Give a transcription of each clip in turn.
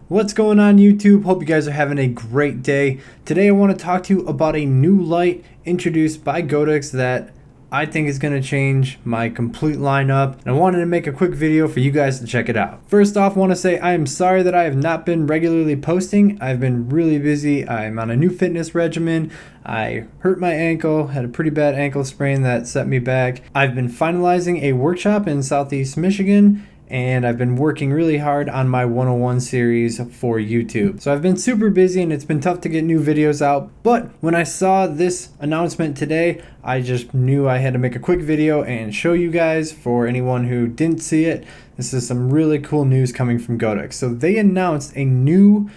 What's going on YouTube? Hope you guys are having a great day. Today I want to talk to you about a new light introduced by Godox that I think is going to change my complete lineup, and I wanted to make a quick video for you guys to check it out. First off, I want to say I am sorry that I have not been regularly posting. I've been really busy. I'm on a new fitness regimen. I hurt my ankle, had a pretty bad ankle sprain that set me back. I've been finalizing a workshop in Southeast Michigan, and I've been working really hard on my 101 series for YouTube. So I've been super busy and it's been tough to get new videos out, but when I saw this announcement today, I just knew I had to make a quick video and show you guys. For anyone who didn't see it, this is some really cool news coming from Godox. So they announced a new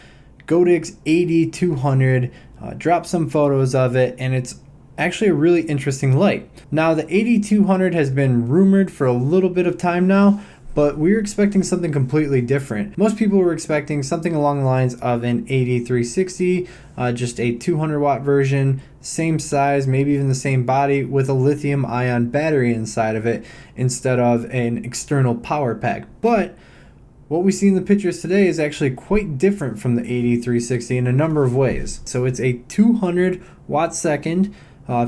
Godox AD200, dropped some photos of it, and it's actually a really interesting light. Now the AD200 has been rumored for a little bit of time now, but we were expecting something completely different. Most people were expecting something along the lines of an AD360, just a 200 watt version, same size, maybe even the same body, with a lithium-ion battery inside of it instead of an external power pack. But what we see in the pictures today is actually quite different from the AD360 in a number of ways. So it's a 200 watt second,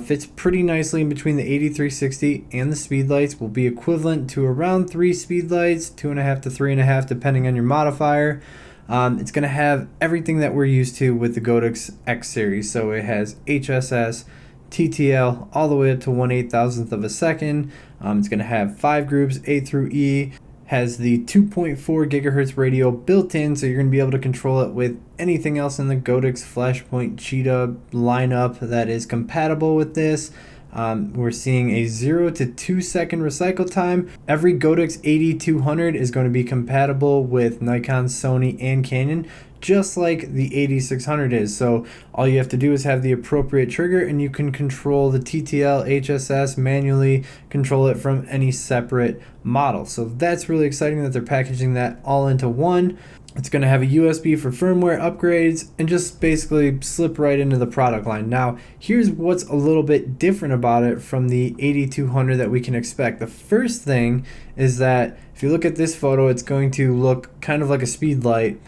fits pretty nicely in between the AD360 and the speedlights, will be equivalent to around 3 speedlights, 2.5 to 3.5 depending on your modifier. It's going to have everything that we're used to with the Godox X series. So it has HSS, TTL, all the way up to 1/8,000th of a second. It's going to have 5 groups, A through E. Has the 2.4 gigahertz radio built in, so you're going to be able to control it with anything else in the Godox Flashpoint Cheetah lineup that is compatible with this. We're seeing a 0 to 2 second recycle time. Every Godox AD200 is going to be compatible with Nikon, Sony, and Canon, just like the AD600 is. So all you have to do is have the appropriate trigger, and you can control the TTL, HSS manually, control it from any separate model. So that's really exciting that they're packaging that all into one. It's going to have a USB for firmware upgrades and just basically slip right into the product line. Now, here's what's a little bit different about it from the AD200 that we can expect. The first thing is that if you look at this photo, it's going to look kind of like a speed light,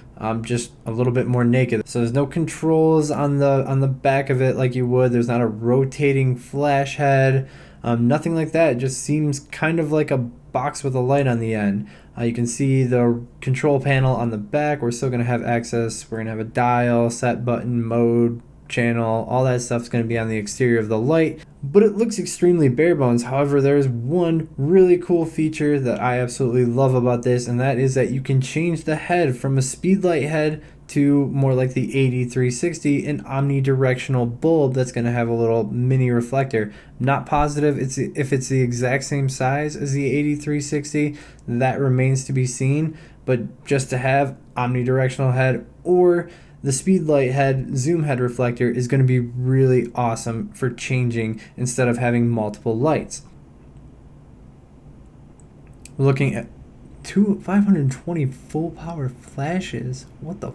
just a little bit more naked. So there's no controls on the back of it like you would. There's not a rotating flash head, nothing like that. It just seems kind of like a box with a light on the end. You can see the control panel on the back. We're still going to have access. We're going to have a dial, set button, mode, channel, all that stuff's going to be on the exterior of the light, but it looks extremely bare bones. However, there's one really cool feature that I absolutely love about this, and that is that you can change the head from a speedlight head to more like the AD360, an omnidirectional bulb that's going to have a little mini reflector. Not positive if it's the exact same size as the AD360, that remains to be seen, but just to have omnidirectional head or the speedlight head, zoom head reflector is going to be really awesome for changing instead of having multiple lights. We're looking at 520 full power flashes. What the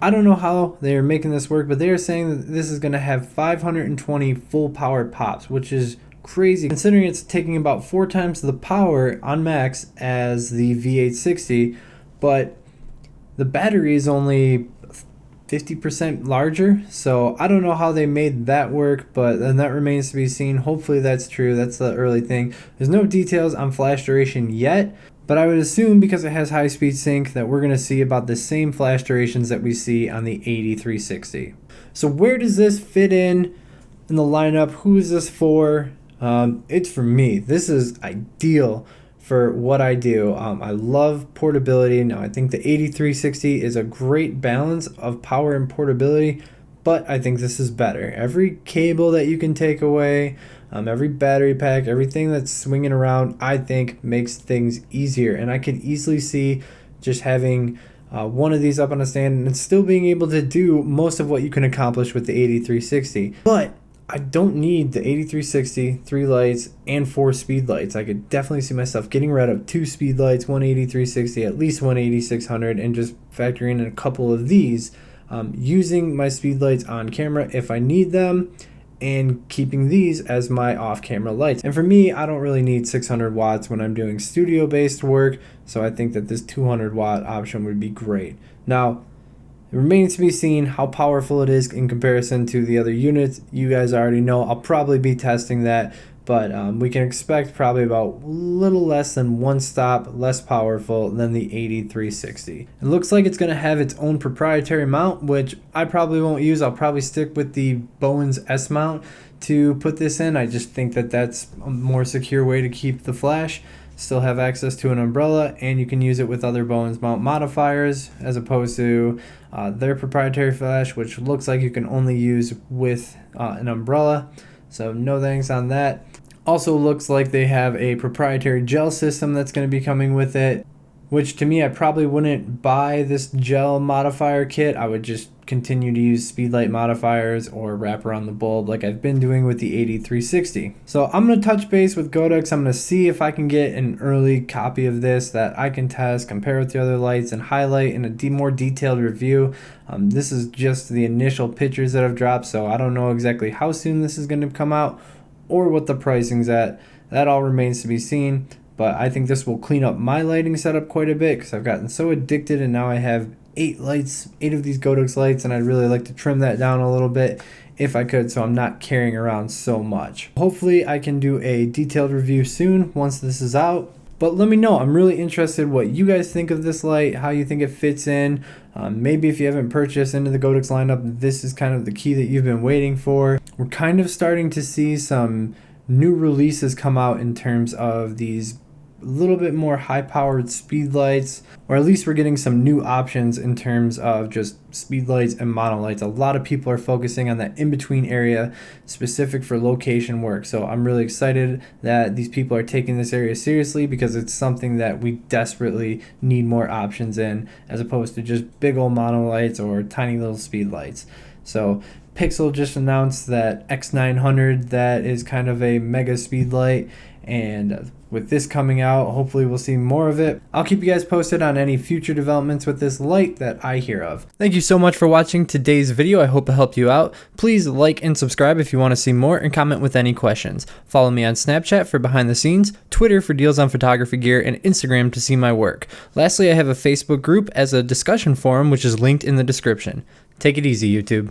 I don't know how they are making this work, but they are saying that this is going to have 520 full power pops, which is crazy considering it's taking about 4 times the power on max as the V860, but the battery is only 50% larger. So I don't know how they made that work, but then that remains to be seen. Hopefully that's true. That's the early thing. There's no details on flash duration yet, but I would assume because it has high speed sync that we're going to see about the same flash durations that we see on the AD360. So where does this fit in the lineup? Who is this for? It's for me. This is ideal for what I do. I love portability. Now I think the AD360 is a great balance of power and portability, but I think this is better. Every cable that you can take away, every battery pack, everything that's swinging around, I think makes things easier. And I can easily see just having one of these up on a stand and still being able to do most of what you can accomplish with the AD360. But I don't need the AD360, 3 lights, and 4 speed lights. I could definitely see myself getting rid of 2 speed lights, one AD360, at least one AD600, and just factoring in a couple of these, using my speed lights on camera if I need them, and keeping these as my off-camera lights. And for me, I don't really need 600 watts when I'm doing studio-based work, so I think that this 200 watt option would be great. Now, it remains to be seen how powerful it is in comparison to the other units. You guys already know I'll probably be testing that, but we can expect probably about a little less than one stop less powerful than the AD360. It looks like it's going to have its own proprietary mount, which I probably won't use. I'll probably stick with the Bowens S mount to put this in. I just think that that's a more secure way to keep the flash. Still have access to an umbrella, and you can use it with other Bowens mount modifiers as opposed to their proprietary flash, which looks like you can only use with an umbrella. So no thanks on that. Also looks like they have a proprietary gel system that's going to be coming with it, which to me, I probably wouldn't buy this gel modifier kit. I would just continue to use speedlight modifiers or wrap around the bulb like I've been doing with the AD360. So I'm going to touch base with Godox. I'm going to see if I can get an early copy of this that I can test, compare with the other lights, and highlight in a more detailed review. This is just the initial pictures that I've dropped, so I don't know exactly how soon this is going to come out or what the pricing's at. That all remains to be seen. But I think this will clean up my lighting setup quite a bit because I've gotten so addicted, and now I have 8 of these Godox lights, and I'd really like to trim that down a little bit if I could, so I'm not carrying around so much. Hopefully I can do a detailed review soon once this is out. But let me know. I'm really interested what you guys think of this light, how you think it fits in. Maybe if you haven't purchased into the Godox lineup, this is kind of the key that you've been waiting for. We're kind of starting to see some new releases come out in terms of these a little bit more high-powered speed lights, or at least we're getting some new options in terms of just speed lights and monolights. A lot of people are focusing on that in-between area specific for location work. So I'm really excited that these people are taking this area seriously because it's something that we desperately need more options in, as opposed to just big old monolights or tiny little speed lights. So Pixel just announced that X900 that is kind of a mega speed light, and with this coming out, hopefully we'll see more of it. I'll keep you guys posted on any future developments with this light that I hear of. Thank you so much for watching today's video. I hope it helped you out. Please like and subscribe if you want to see more, and comment with any questions. Follow me on Snapchat for behind the scenes, Twitter for deals on photography gear, and Instagram to see my work. Lastly, I have a Facebook group as a discussion forum, which is linked in the description. Take it easy, YouTube.